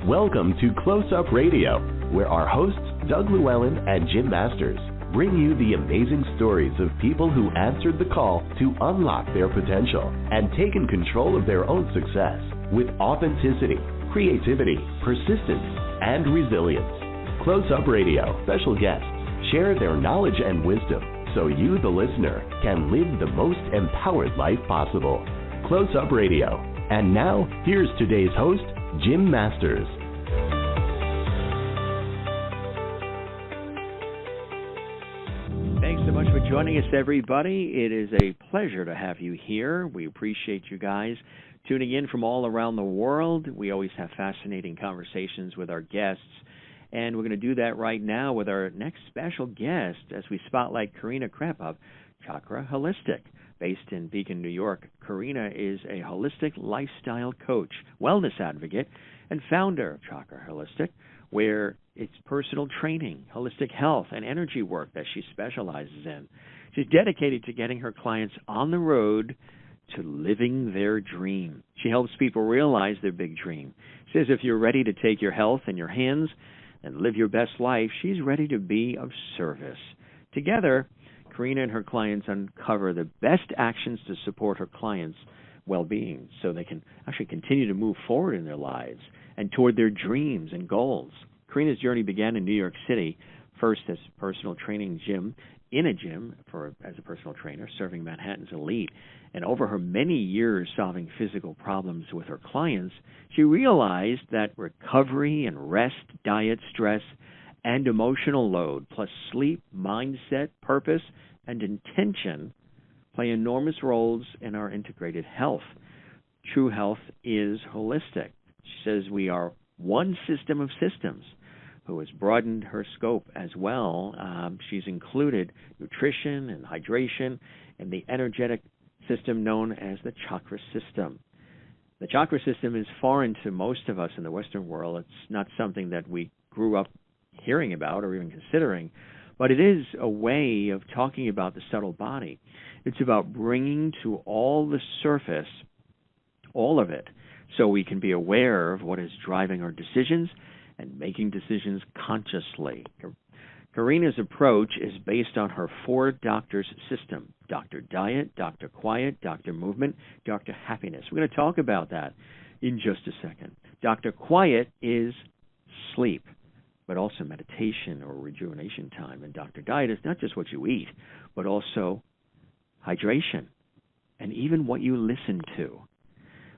Welcome to Close Up Radio, where our hosts, Doug Llewellyn and Jim Masters, bring you the amazing stories of people who answered the call to unlock their potential and taken control of their own success with authenticity, creativity, persistence, and resilience. Close Up Radio special guests share their knowledge and wisdom so you, the listener, can live the most empowered life possible. Close Up Radio. And now, here's today's host, Jim Masters. Thanks so much for joining us, everybody. It is a pleasure to have you here. We appreciate you guys tuning in from all around the world. We always have fascinating conversations with our guests, and we're going to do that right now with our next special guest as we spotlight Karina Krepp of Chakra Holistic. Based in Beacon, New York, Karina is a holistic lifestyle coach, wellness advocate, and founder of Chakra Holistic, where it's personal training, holistic health, and energy work that she specializes in. She's dedicated to getting her clients on the road to living their dream. She helps people realize their big dream. She says if you're ready to take your health in your hands and live your best life, she's ready to be of service. Together, Karina and her clients uncover the best actions to support her clients' well-being so they can actually continue to move forward in their lives and toward their dreams and goals. Karina's journey began in New York City, first as a personal training gym, in a gym as a personal trainer, serving Manhattan's elite. And over her many years solving physical problems with her clients, she realized that recovery and rest, diet, stress, and emotional load, plus sleep, mindset, purpose, and intention play enormous roles in our integrated health. True health is holistic. She says we are one system of systems, who has broadened her scope as well. She's included nutrition and hydration and the energetic system known as the chakra system. The chakra system is foreign to most of us in the Western world. It's not something that we grew up hearing about or even considering, but it is a way of talking about the subtle body. It's about bringing to all the surface all of it so we can be aware of what is driving our decisions and making decisions consciously. Karina's approach is based on her 4 doctors system: Dr. Diet, Dr. Quiet, Dr. Movement, Dr. Happiness. We're going to talk about that in just a second. Dr. Quiet is sleep, but also meditation or rejuvenation time. And Dr. Diet is not just what you eat, but also hydration and even what you listen to.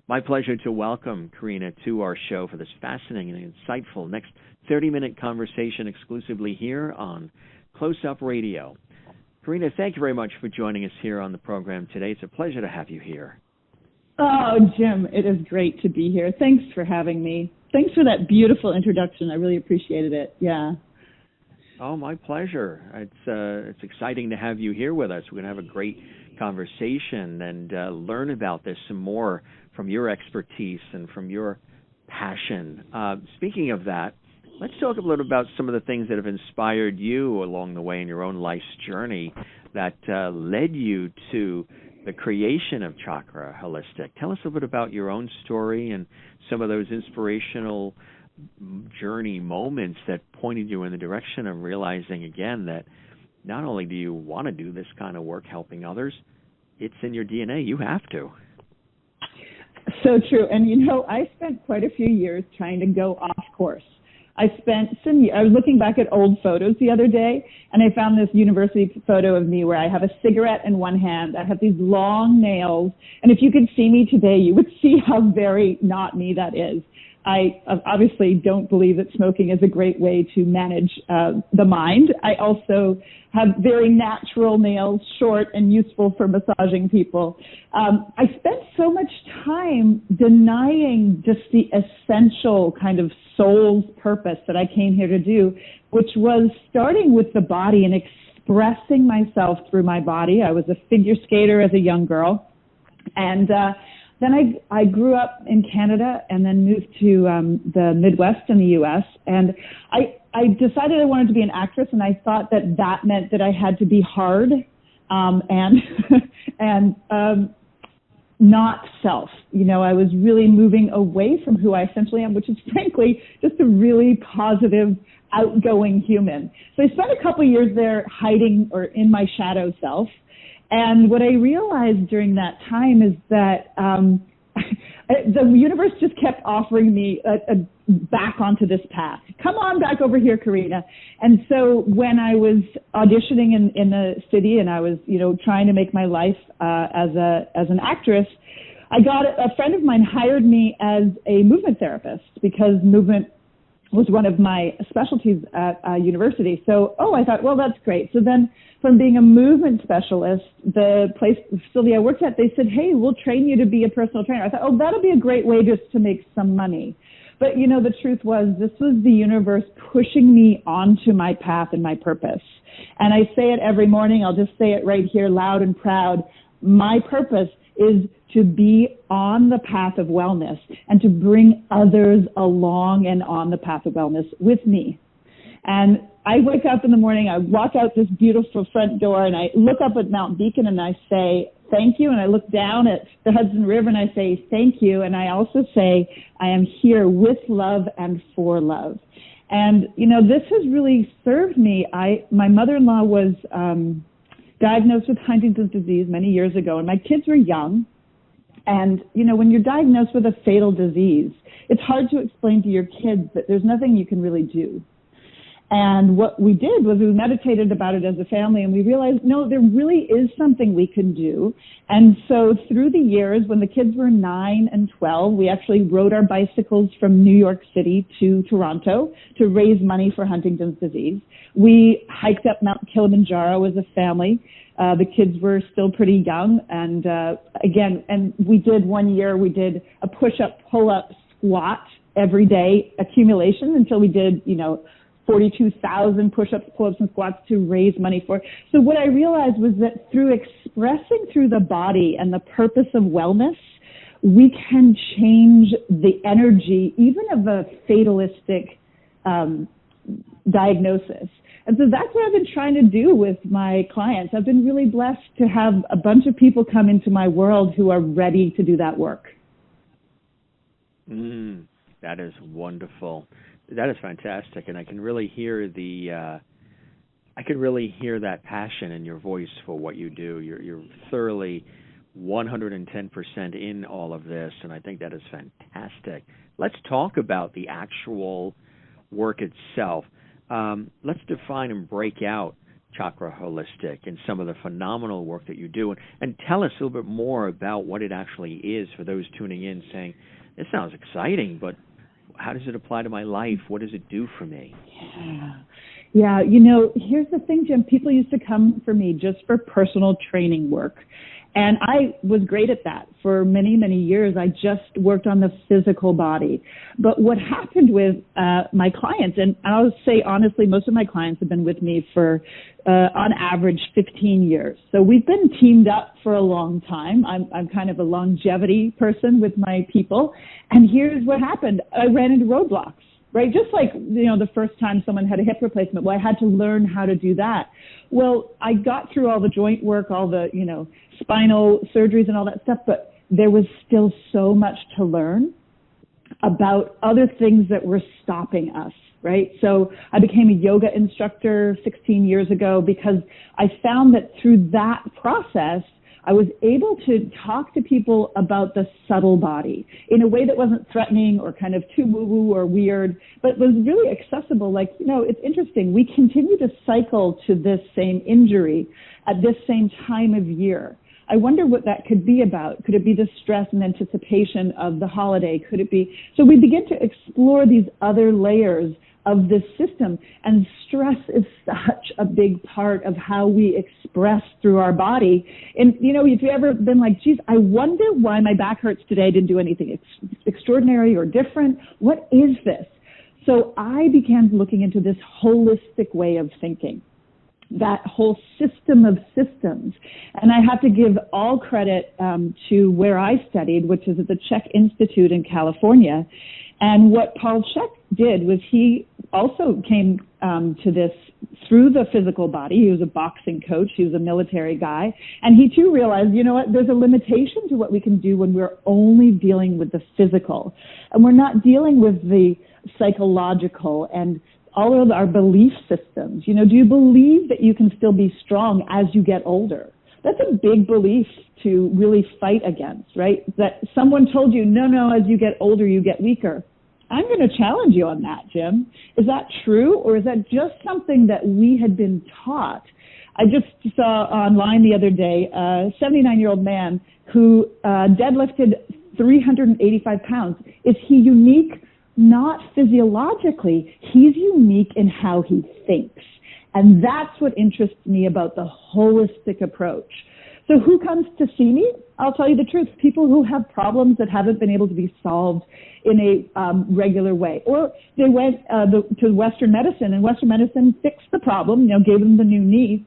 My pleasure to welcome Karina to our show for this fascinating and insightful next 30-minute conversation exclusively here on Close Up Radio. Karina, thank you very much for joining us here on the program today. It's a pleasure to have you here. Oh, Jim, it is great to be here. Thanks for having me. Thanks for that beautiful introduction. I really appreciated it. Yeah. Oh, my pleasure. It's exciting to have you here with us. We're going to have a great conversation and learn about this some more from your expertise and from your passion. Speaking of that, let's talk a little about some of the things that have inspired you along the way in your own life's journey that led you to the creation of Chakra Holistic. Tell us a bit about your own story and some of those inspirational journey moments that pointed you in the direction of realizing, again, that not only do you want to do this kind of work helping others, it's in your DNA. You have to. So true. And, you know, I spent quite a few years trying to go off course. I was looking back at old photos the other day, and I found this university photo of me where I have a cigarette in one hand. I have these long nails, and if you could see me today, you would see how very not me that is. I obviously don't believe that smoking is a great way to manage the mind. I also have very natural nails, short and useful for massaging people. I spent so much time denying just the essential kind of soul's purpose that I came here to do, which was starting with the body and expressing myself through my body. I was a figure skater as a young girl, and then I grew up in Canada and then moved to the Midwest in the U.S. And I decided I wanted to be an actress, and I thought that meant that I had to be hard and not self. I was really moving away from who I essentially am, which is frankly just a really positive, outgoing human. So I spent a couple of years there hiding or in my shadow self. And what I realized during that time is that the universe just kept offering me a back onto this path. Come on back over here, Karina. And so when I was auditioning in the city and I was, trying to make my life as an actress, a friend of mine hired me as a movement therapist because movement was one of my specialties at university. So, I thought, well, that's great. So then from being a movement specialist, the facility I worked at, they said, hey, we'll train you to be a personal trainer. I thought, that'll be a great way just to make some money. But, the truth was this was the universe pushing me onto my path and my purpose. And I say it every morning. I'll just say it right here loud and proud. My purpose is to be on the path of wellness and to bring others along and on the path of wellness with me. And I wake up in the morning, I walk out this beautiful front door, and I look up at Mount Beacon and I say, thank you. And I look down at the Hudson River and I say, thank you. And I also say, I am here with love and for love. And, this has really served me. My mother-in-law was diagnosed with Huntington's disease many years ago, and my kids were young. And, when you're diagnosed with a fatal disease, it's hard to explain to your kids that there's nothing you can really do. And what we did was we meditated about it as a family, and we realized, no, there really is something we can do. And so through the years, when the kids were 9 and 12, we actually rode our bicycles from New York City to Toronto to raise money for Huntington's disease. We hiked up Mount Kilimanjaro as a family. The kids were still pretty young. And and we did one year, we did a push-up, pull-up, squat every day accumulation until we did, 42,000 push-ups, pull-ups, and squats to raise money for. So what I realized was that through expressing through the body and the purpose of wellness, we can change the energy, even of a fatalistic diagnosis. And so that's what I've been trying to do with my clients. I've been really blessed to have a bunch of people come into my world who are ready to do that work. That is wonderful. That is fantastic, and I can really hear that passion in your voice for what you do. You're thoroughly 110% in all of this, and I think that is fantastic. Let's talk about the actual work itself. Let's define and break out Chakra Holistic and some of the phenomenal work that you do, and tell us a little bit more about what it actually is for those tuning in saying, this sounds exciting, but how does it apply to my life? What does it do for me? Yeah. Here's the thing, Jim. People used to come for me just for personal training work. And I was great at that. For many, many years, I just worked on the physical body. But what happened with my clients, and I'll say honestly, most of my clients have been with me for, on average, 15 years. So we've been teamed up for a long time. I'm kind of a longevity person with my people. And here's what happened. I ran into roadblocks. Right? Just like, the first time someone had a hip replacement, well, I had to learn how to do that. Well, I got through all the joint work, all the, spinal surgeries and all that stuff, but there was still so much to learn about other things that were stopping us, right? So I became a yoga instructor 16 years ago because I found that through that process, I was able to talk to people about the subtle body in a way that wasn't threatening or kind of too woo-woo or weird, but was really accessible. Like, it's interesting. We continue to cycle to this same injury at this same time of year. I wonder what that could be about. Could it be the stress and anticipation of the holiday? Could it be? So we begin to explore these other layers of this system, and stress is such a big part of how we express through our body. And, if you've ever been like, geez, I wonder why my back hurts today, I didn't do anything extraordinary or different. What is this? So I began looking into this holistic way of thinking, that whole system of systems. And I have to give all credit to where I studied, which is at the Czech Institute in California. And what Paul Chek did was he also came to this through the physical body. He was a boxing coach. He was a military guy. And he too realized, you know what, there's a limitation to what we can do when we're only dealing with the physical. And we're not dealing with the psychological and all of our belief systems. You know, do you believe that you can still be strong as you get older? That's a big belief to really fight against, right? That someone told you, no, as you get older, you get weaker. I'm going to challenge you on that, Jim. Is that true, or is that just something that we had been taught? I just saw online the other day a 79-year-old man who deadlifted 385 pounds. Is he unique? Not physiologically. He's unique in how he thinks. And that's what interests me about the holistic approach. So who comes to see me? I'll tell you the truth. People who have problems that haven't been able to be solved in a regular way. Or they went to Western medicine, and Western medicine fixed the problem, you know, gave them the new knee.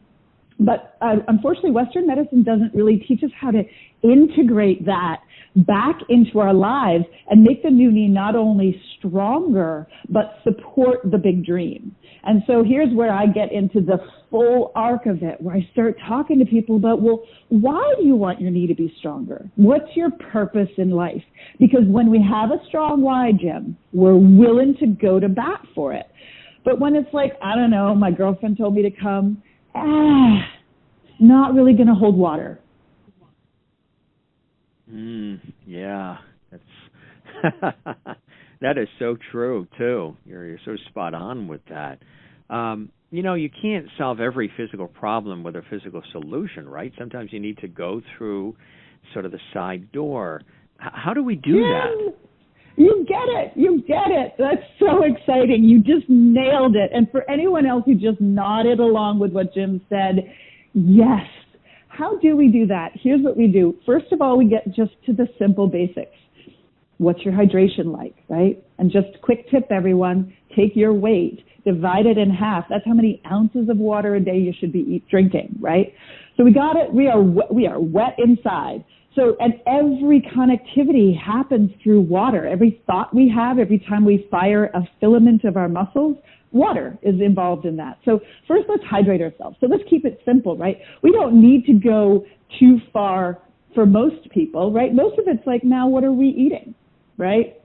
But unfortunately, Western medicine doesn't really teach us how to integrate that back into our lives and make the new knee not only stronger, but support the big dream. And so here's where I get into the full arc of it, where I start talking to people about, well, why do you want your knee to be stronger? What's your purpose in life? Because when we have a strong why, Jim, we're willing to go to bat for it. But when it's like, I don't know, my girlfriend told me to come, not really going to hold water. Yeah, that's that is so true too. You're so spot on with that. You know, you can't solve every physical problem with a physical solution, right? Sometimes you need to go through sort of the side door. How do we do that? You get it. That's so exciting. You just nailed it. And for anyone else who just nodded along with what Jim said, yes. How do we do that? Here's what we do. First of all, we get just to the simple basics. What's your hydration like, right? And just quick tip, everyone, take your weight, divide it in half. That's how many ounces of water a day you should be drinking, right? So we got it. We are wet inside. So, and every connectivity happens through water. Every thought we have, every time we fire a filament of our muscles, water is involved in that. So first, let's hydrate ourselves. So let's keep it simple, right? We don't need to go too far for most people, right? Most of it's like, now what are we eating, right?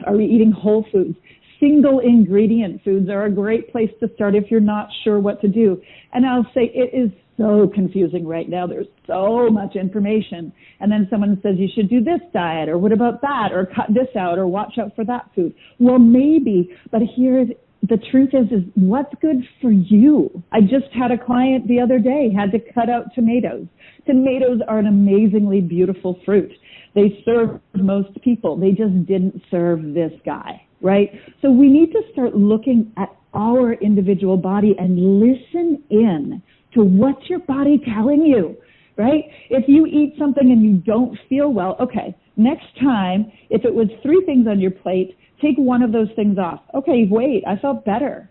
Are we eating whole foods? Single ingredient foods are a great place to start if you're not sure what to do. And I'll say it is so confusing right now. There's so much information. And then someone says you should do this diet, or what about that, or cut this out, or watch out for that food. Well, maybe, but here's the truth is what's good for you. I just had a client the other day had to cut out tomatoes. Tomatoes are an amazingly beautiful fruit. They serve most people. They just didn't serve this guy, right? So we need to start looking at our individual body and listen in to what's your body telling you, right? If you eat something and you don't feel well, okay, next time, if it was 3 things on your plate, take one of those things off. Okay, wait, I felt better.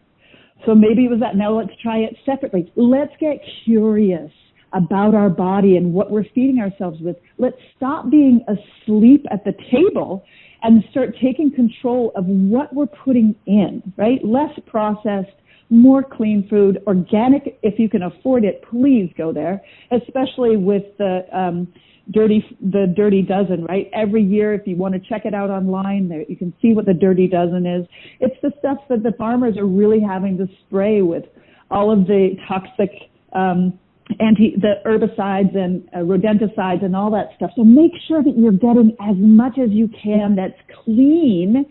So maybe it was that. Now let's try it separately. Let's get curious about our body and what we're feeding ourselves with. Let's stop being asleep at the table and start taking control of what we're putting in, right? Less processed, more clean food, organic. If you can afford it, please go there, especially with the Dirty Dozen, right? Every year, if you want to check it out online, there you can see what the Dirty Dozen is. It's the stuff that the farmers are really having to spray with all of the toxic the herbicides and rodenticides and all that stuff. So make sure that you're getting as much as you can that's clean,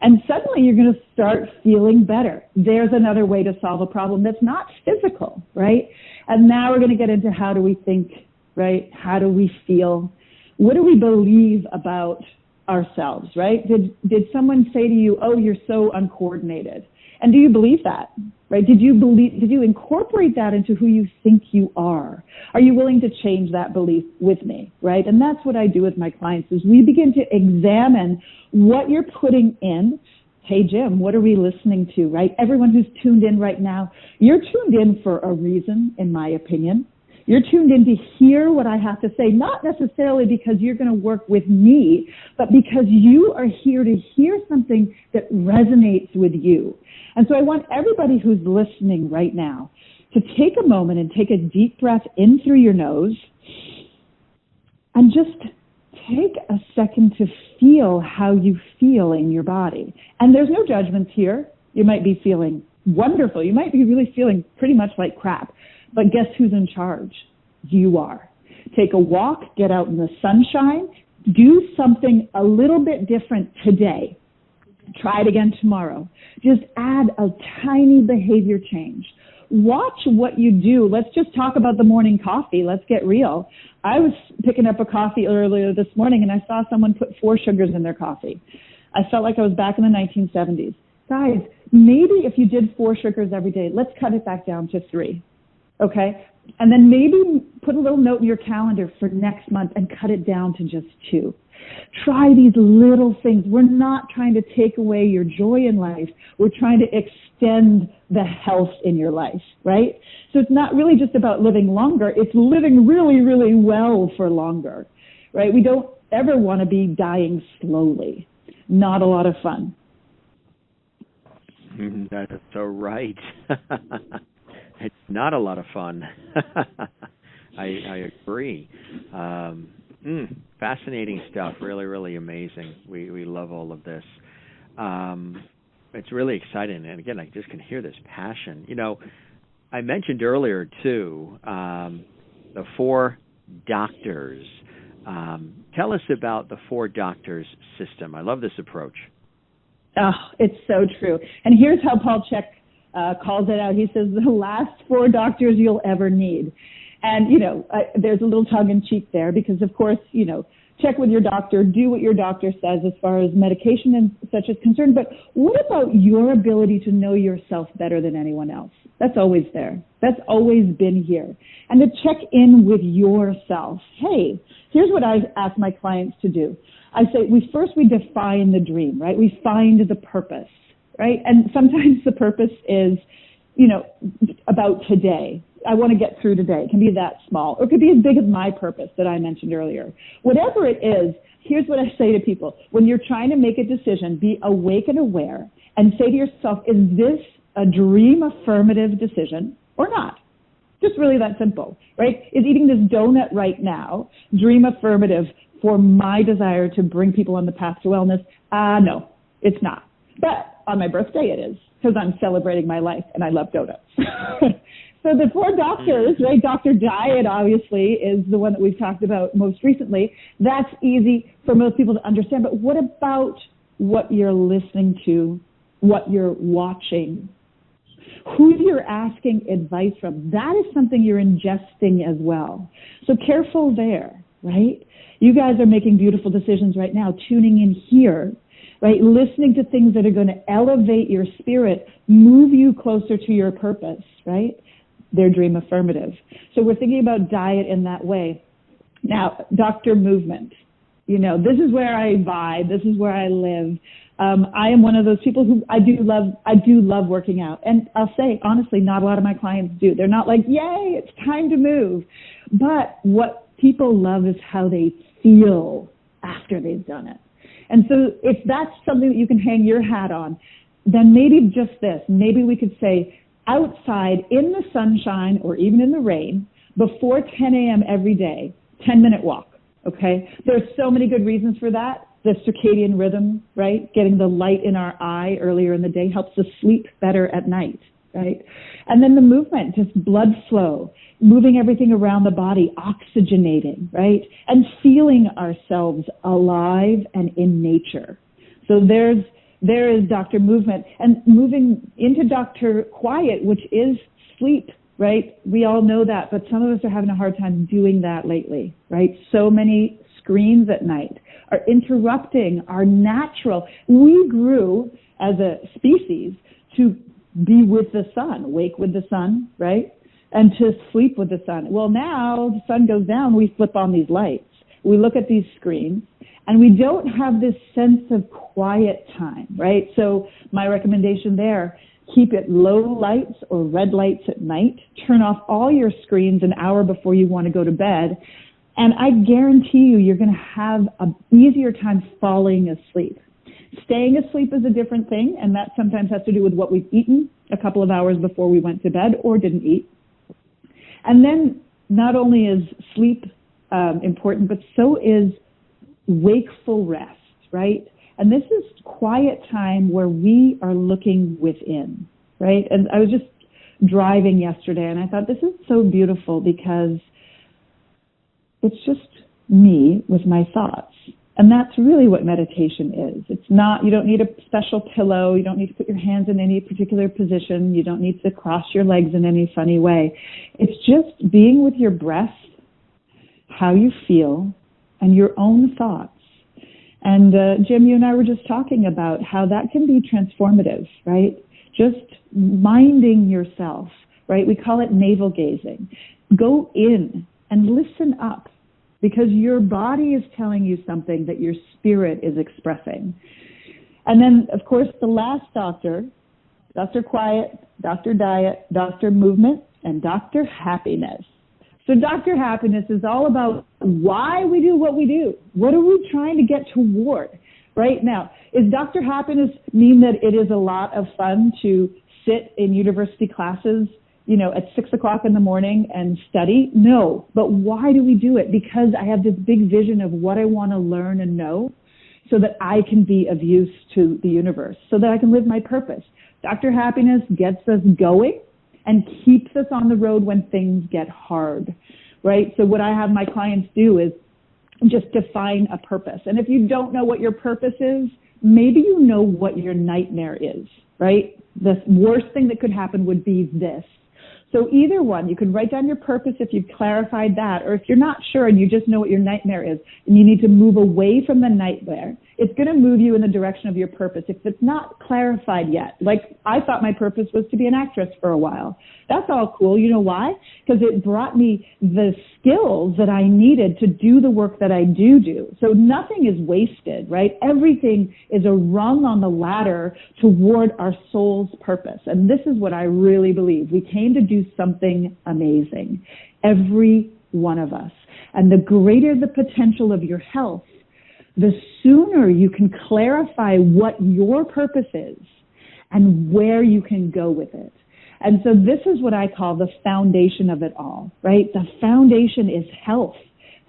and suddenly you're going to start feeling better. There's another way to solve a problem that's not physical, right? And now we're going to get into how do we think, right? How do we feel? What do we believe about ourselves, right? Did someone say to you, oh, you're so uncoordinated? And do you believe that, right? Did you incorporate that into who you think you are? Are you willing to change that belief with me, right? And that's what I do with my clients is we begin to examine what you're putting in. Hey, Jim, what are we listening to, right? Everyone who's tuned in right now, you're tuned in for a reason, in my opinion. You're tuned in to hear what I have to say, not necessarily because you're going to work with me, but because you are here to hear something that resonates with you. And so I want everybody who's listening right now to take a moment and take a deep breath in through your nose and just take a second to feel how you feel in your body. And there's no judgments here. You might be feeling wonderful. You might be really feeling pretty much like crap. But guess who's in charge? You are. Take a walk, get out in the sunshine, do something a little bit different today. Try it again tomorrow. Just add a tiny behavior change. Watch what you do. Let's just talk about the morning coffee. Let's get real. I was picking up a coffee earlier this morning and I saw someone put 4 sugars in their coffee. I felt like I was back in the 1970s. Guys, maybe if you did 4 sugars every day, let's cut it back down to 3. Okay? And then maybe put a little note in your calendar for next month and cut it down to just 2. Try these little things. We're not trying to take away your joy in life. We're trying to extend the health in your life, right? So it's not really just about living longer. It's living really, really well for longer, right? We don't ever want to be dying slowly. Not a lot of fun. That is so right. It's not a lot of fun. I agree. Fascinating stuff. Really, really amazing. We love all of this. It's really exciting. And again, I just can hear this passion. You know, I mentioned earlier, too, the 4 doctors. Tell us about the 4 doctors system. I love this approach. Oh, it's so true. And here's how Paul Chek calls it out. He says, the last 4 doctors you'll ever need. And, you know, there's a little tongue-in-cheek there because, of course, you know, check with your doctor, do what your doctor says as far as medication and such is concerned. But what about your ability to know yourself better than anyone else? That's always there. That's always been here. And to check in with yourself. Hey, here's what I ask my clients to do. I say, we define the dream, right? We find the purpose, right? And sometimes the purpose is, you know, about today. I want to get through today. It can be that small, or it could be as big as my purpose that I mentioned earlier. Whatever it is, here's what I say to people. When you're trying to make a decision, be awake and aware and say to yourself, is this a dream affirmative decision or not? Just really that simple, right? Is eating this donut right now dream affirmative for my desire to bring people on the path to wellness? No, it's not. But on my birthday it is, because I'm celebrating my life and I love donuts. So the 4 doctors, right? Dr. Diet, obviously, is the one that we've talked about most recently. That's easy for most people to understand. But what about what you're listening to, what you're watching, who you're asking advice from? That is something you're ingesting as well. So careful there, right? You guys are making beautiful decisions right now, tuning in here, right? Listening to things that are going to elevate your spirit, move you closer to your purpose, right? Their dream affirmative. So we're thinking about diet in that way. Now, Dr. Movement. You know, this is where I vibe. This is where I live. I am one of those people who I do love working out. And I'll say, honestly, not a lot of my clients do. They're not like, yay, it's time to move. But what people love is how they feel after they've done it. And so if that's something that you can hang your hat on, then maybe just this. Maybe we could say, outside in the sunshine or even in the rain before 10 a.m. every day, 10-minute walk, okay? There's so many good reasons for that. The circadian rhythm, right? Getting the light in our eye earlier in the day helps us sleep better at night, right? And then the movement, just blood flow, moving everything around the body, oxygenating, right? And feeling ourselves alive and in nature. So there is Dr. Movement. And moving into Dr. Quiet, which is sleep, right? We all know that, but some of us are having a hard time doing that lately, right? So many screens at night are interrupting our natural. We grew as a species to be with the sun, wake with the sun, right? And to sleep with the sun. Well, now the sun goes down, we flip on these lights. We look at these screens, and we don't have this sense of quiet time, right? So my recommendation there, keep it low lights or red lights at night. Turn off all your screens an hour before you want to go to bed. And I guarantee you're going to have an easier time falling asleep. Staying asleep is a different thing, and that sometimes has to do with what we've eaten a couple of hours before we went to bed or didn't eat. And then not only is sleep important, but so is wakeful rest, right? And this is quiet time where we are looking within, right? And I was just driving yesterday, and I thought this is so beautiful because it's just me with my thoughts. And that's really what meditation is. It's not, you don't need a special pillow. You don't need to put your hands in any particular position. You don't need to cross your legs in any funny way. It's just being with your breath, how you feel, and your own thoughts. And Jim, you and I were just talking about how that can be transformative, right? Just minding yourself, right? We call it navel gazing. Go in and listen up, because your body is telling you something that your spirit is expressing. And then, of course, the last doctor, Dr. Quiet, Dr. Diet, Dr. Movement, and Dr. Happiness. So Dr. Happiness is all about why we do what we do. What are we trying to get toward? Right now, is Dr. Happiness mean that it is a lot of fun to sit in university classes, you know, at 6 o'clock in the morning and study? No. But why do we do it? Because I have this big vision of what I want to learn and know so that I can be of use to the universe, so that I can live my purpose. Dr. Happiness gets us going and keeps us on the road when things get hard, right? So what I have my clients do is just define a purpose. And if you don't know what your purpose is, maybe you know what your nightmare is, right? The worst thing that could happen would be this. So either one, you can write down your purpose if you've clarified that, or if you're not sure and you just know what your nightmare is and you need to move away from the nightmare, it's going to move you in the direction of your purpose. If it's not clarified yet, like I thought my purpose was to be an actress for a while. That's all cool. You know why? Because it brought me the skills that I needed to do the work that I do. So nothing is wasted, right? Everything is a rung on the ladder toward our soul's purpose. And this is what I really believe. We came to do something amazing, every one of us. And the greater the potential of your health, the sooner you can clarify what your purpose is and where you can go with it. And so this is what I call the foundation of it all, right? The foundation is health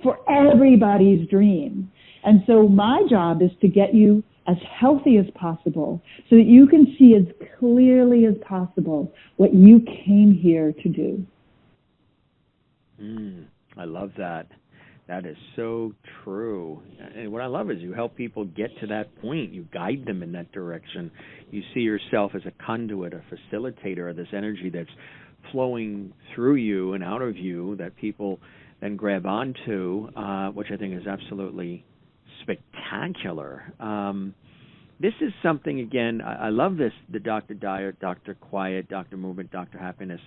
for everybody's dream. And so my job is to get you as healthy as possible so that you can see as clearly as possible what you came here to do. I love that. That is so true. And what I love is you help people get to that point. You guide them in that direction. You see yourself as a conduit, a facilitator of this energy that's flowing through you and out of you that people then grab onto, which I think is absolutely spectacular. This is something, again, I love this, the Dr. Diet, Dr. Quiet, Dr. Movement, Dr. Happiness,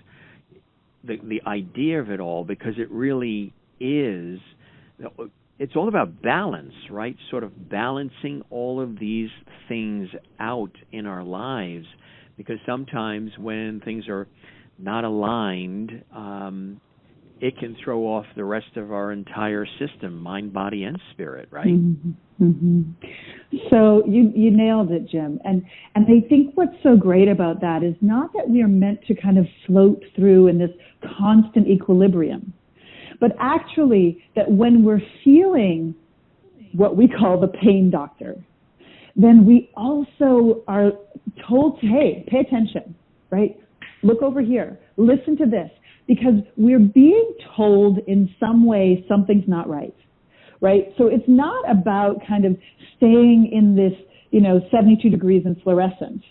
the idea of it all, because it really is, it's all about balance, right? Sort of balancing all of these things out in our lives, because sometimes when things are not aligned, it can throw off the rest of our entire system, mind, body, and spirit, right? Mm-hmm. Mm-hmm. So you nailed it, Jim. And I think what's so great about that is not that we are meant to kind of float through in this constant equilibrium, but actually that when we're feeling what we call the pain doctor, then we also are told to, hey, pay attention, right? Look over here. Listen to this. Because we're being told in some way something's not right, right? So it's not about kind of staying in this, 72 degrees and fluorescent,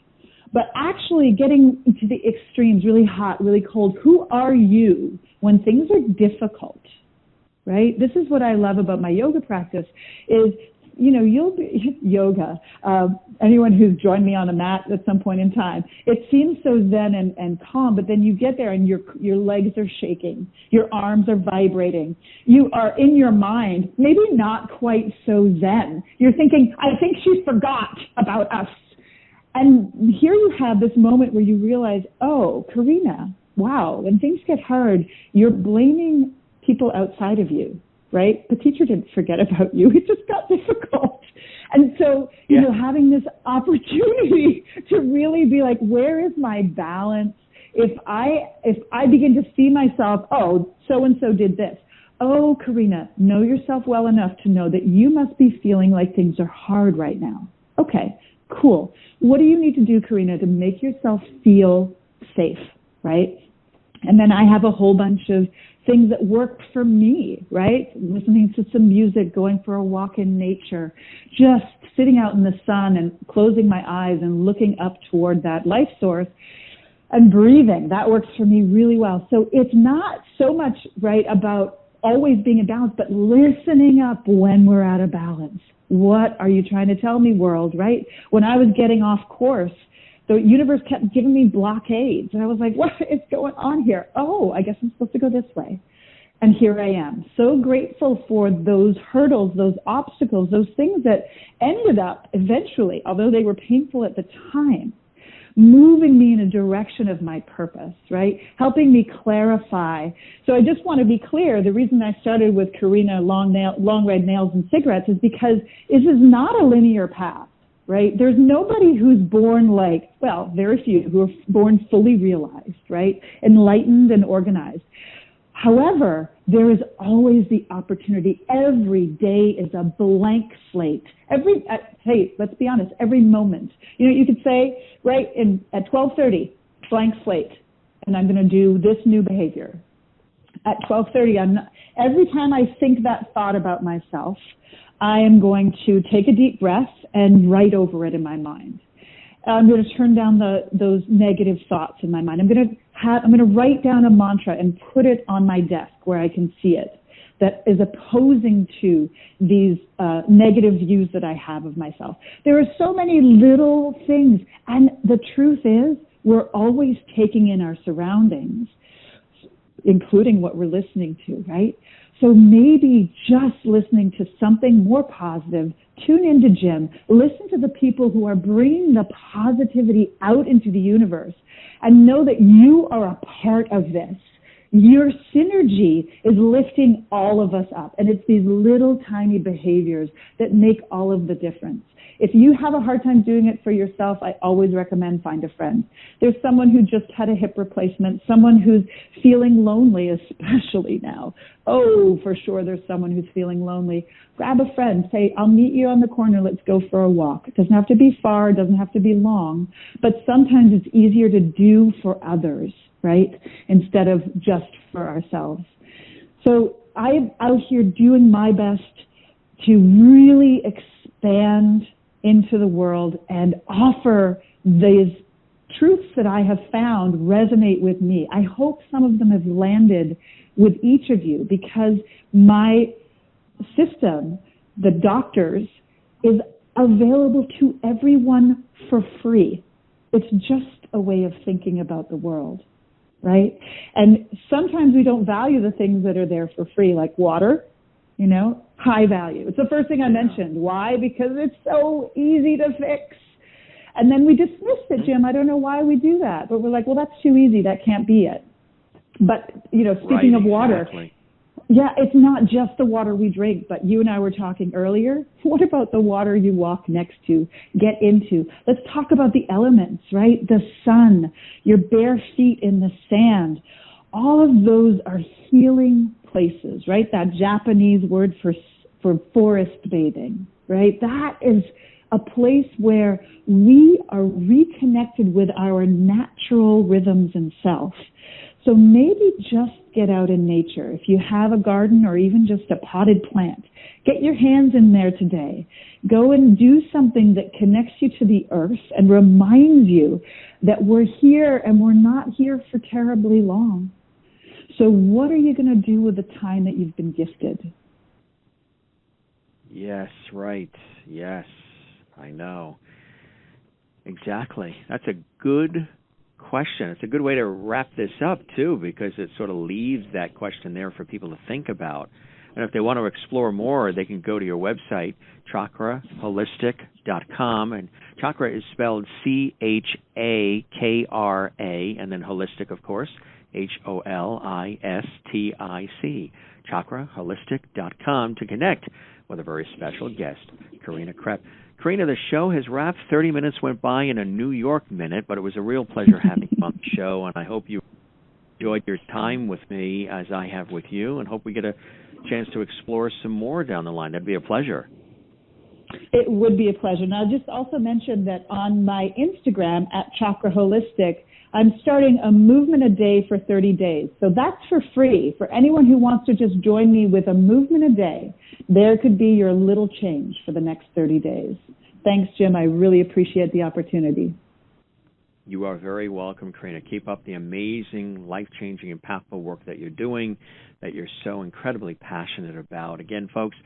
but actually getting to the extremes, really hot, really cold. Who are you when things are difficult, right? This is what I love about my yoga practice is, you'll be yoga. Anyone who's joined me on a mat at some point in time, it seems so zen and calm, but then you get there and your legs are shaking, your arms are vibrating. You are in your mind, maybe not quite so zen. You're thinking, I think she forgot about us. And here you have this moment where you realize, oh, Karina, wow, when things get hard, you're blaming people outside of you. right? The teacher didn't forget about you. It just got difficult. And so, you know, having this opportunity to really be like, where is my balance? If I begin to see myself, oh, so-and-so did this. Oh, Karina, know yourself well enough to know that you must be feeling like things are hard right now. Okay, cool. What do you need to do, Karina, to make yourself feel safe, right? And then I have a whole bunch of things that work for me, right? Listening to some music, going for a walk in nature, just sitting out in the sun and closing my eyes and looking up toward that life source and breathing. That works for me really well. So it's not so much, right, about always being in balance, but listening up when we're out of balance. What are you trying to tell me, world, right? When I was getting off course, the universe kept giving me blockades. And I was like, what is going on here? Oh, I guess I'm supposed to go this way. And here I am. So grateful for those hurdles, those obstacles, those things that ended up eventually, although they were painful at the time, moving me in a direction of my purpose, right? Helping me clarify. So I just want to be clear, the reason I started with Karina Long Red Nails and Cigarettes is because this is not a linear path. Right? There's nobody who's born like, well, very few who are born fully realized, right? Enlightened and organized. However, there is always the opportunity. Every day is a blank slate. Hey, let's be honest, every moment. You know, you could say, right, at 12:30, blank slate, and I'm going to do this new behavior. At 12:30, every time I think that thought about myself, I am going to take a deep breath and write over it in my mind. I'm going to turn down those negative thoughts in my mind. I'm going to write down a mantra and put it on my desk where I can see it, that is opposing to these negative views that I have of myself. There are so many little things, and the truth is we're always taking in our surroundings, including what we're listening to, right? So maybe just listening to something more positive, tune into Jim, listen to the people who are bringing the positivity out into the universe, and know that you are a part of this. Your synergy is lifting all of us up, and it's these little tiny behaviors that make all of the difference. If you have a hard time doing it for yourself, I always recommend find a friend. There's someone who just had a hip replacement, someone who's feeling lonely, especially now. Oh, for sure there's someone who's feeling lonely. Grab a friend. Say, I'll meet you on the corner. Let's go for a walk. It doesn't have to be far. It doesn't have to be long. But sometimes it's easier to do for others, right, instead of just for ourselves. So I'm out here doing my best to really expand into the world and offer these truths that I have found resonate with me. I hope some of them have landed with each of you, because my system, the doctors, is available to everyone for free. It's just a way of thinking about the world, right? And sometimes we don't value the things that are there for free, like water, you know, high value. It's the first thing I mentioned. Why? Because it's so easy to fix. And then we dismiss it, Jim. I don't know why we do that. But we're like, well, that's too easy. That can't be it. But, you know, speaking of water, yeah, it's not just the water we drink, but you and I were talking earlier. What about the water you walk next to, get into? Let's talk about the elements, right? The sun, your bare feet in the sand. All of those are healing places, right? That Japanese word for forest bathing, right? That is a place where we are reconnected with our natural rhythms and self. So maybe just get out in nature. If you have a garden or even just a potted plant, get your hands in there today. Go and do something that connects you to the earth and reminds you that we're here and we're not here for terribly long. So what are you going to do with the time that you've been gifted? Yes, right. Yes, I know. Exactly. That's a good question. It's a good way to wrap this up, too, because it sort of leaves that question there for people to think about. And if they want to explore more, they can go to your website, chakraholistic.com. And chakra is spelled C-H-A-K-R-A, and then holistic, of course, HOLISTIC, chakraholistic.com, to connect with a very special guest, Karina Krepp. Karina, the show has wrapped. 30 minutes went by in a New York minute, but it was a real pleasure having you on the show, and I hope you enjoyed your time with me as I have with you, and hope we get a chance to explore some more down the line. That'd be a pleasure. It would be a pleasure. And I'll just also mention that on my Instagram at Chakra Holistic, I'm starting a movement a day for 30 days. So that's for free. For anyone who wants to just join me with a movement a day, there could be your little change for the next 30 days. Thanks, Jim. I really appreciate the opportunity. You are very welcome, Karina. Keep up the amazing, life-changing, impactful work that you're doing, that you're so incredibly passionate about. Again, folks,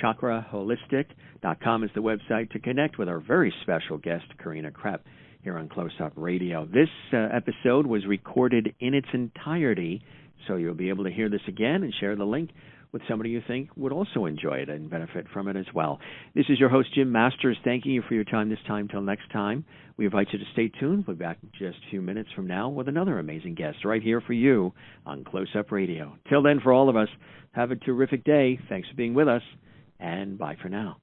chakraholistic.com is the website to connect with our very special guest, Karina Krepp, here on Close Up Radio. This episode was recorded in its entirety, so you'll be able to hear this again and share the link with somebody you think would also enjoy it and benefit from it as well. This is your host, Jim Masters, thanking you for your time this time. Till next time, we invite you to stay tuned. We'll be back in just a few minutes from now with another amazing guest right here for you on Close Up Radio. Till then, for all of us, have a terrific day. Thanks for being with us, and bye for now.